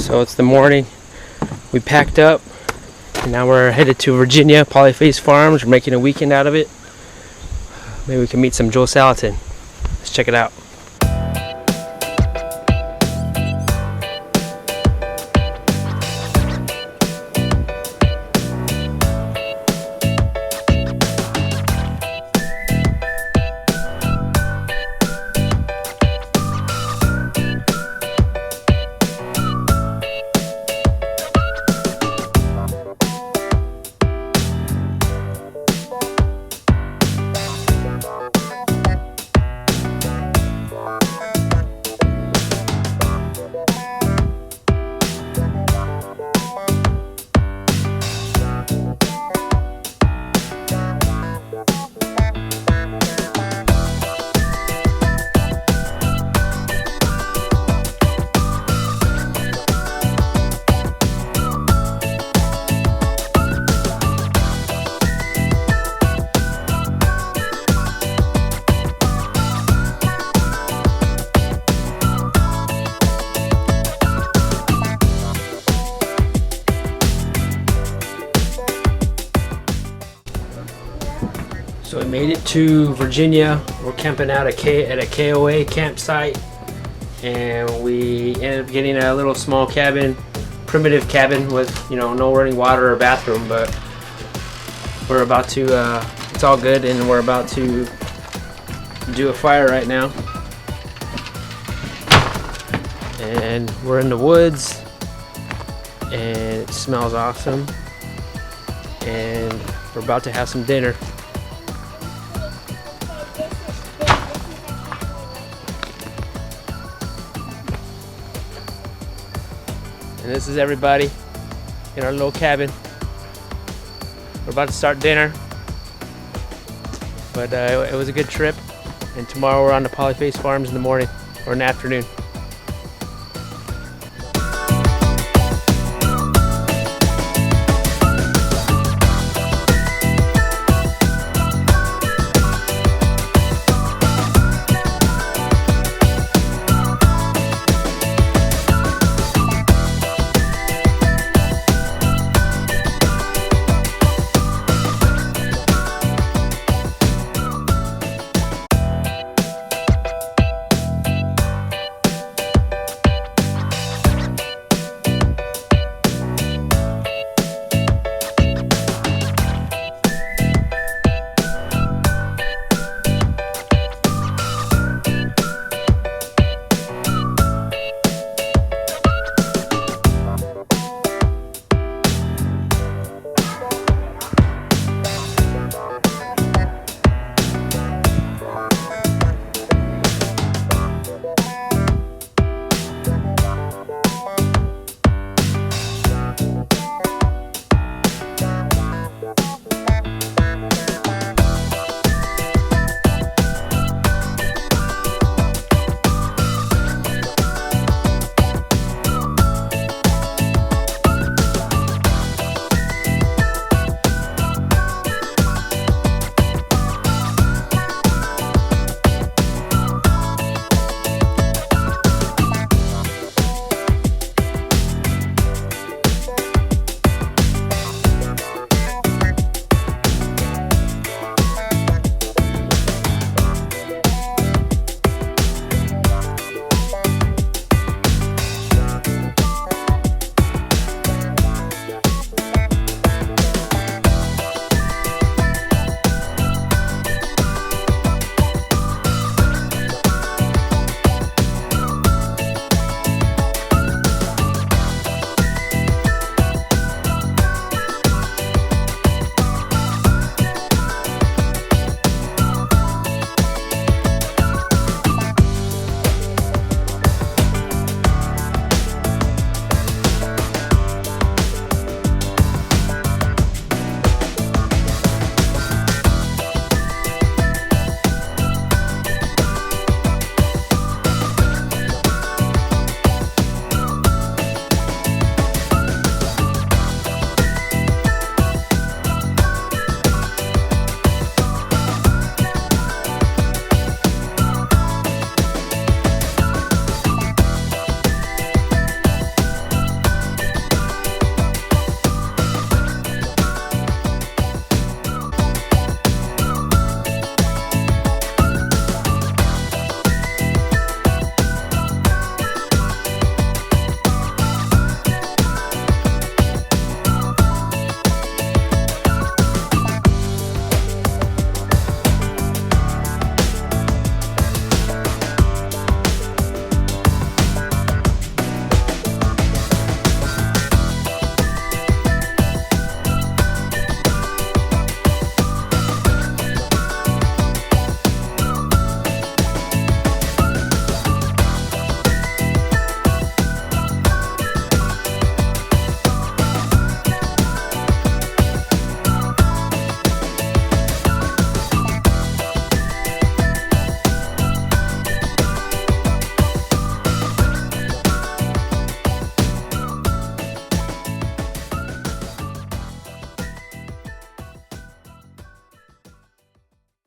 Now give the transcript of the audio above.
So it's the morning. We packed up and now we're headed to Virginia, Polyface Farms. We're making a weekend out of it. Maybe we can meet some Joe Salatin. Let's check it out. So we made it to Virginia. We're camping out at a KOA campsite, and we ended up getting a little small cabin, primitive cabin with, you know, no running water or bathroom, but we're about to, it's all good, and we're about to do a fire right now. And we're in the woods, and it smells awesome, and we're about to have some dinner. And this is everybody in our little cabin. We're about to start dinner, but it was a good trip. And tomorrow we're on to Polyface Farms in the morning or in the afternoon.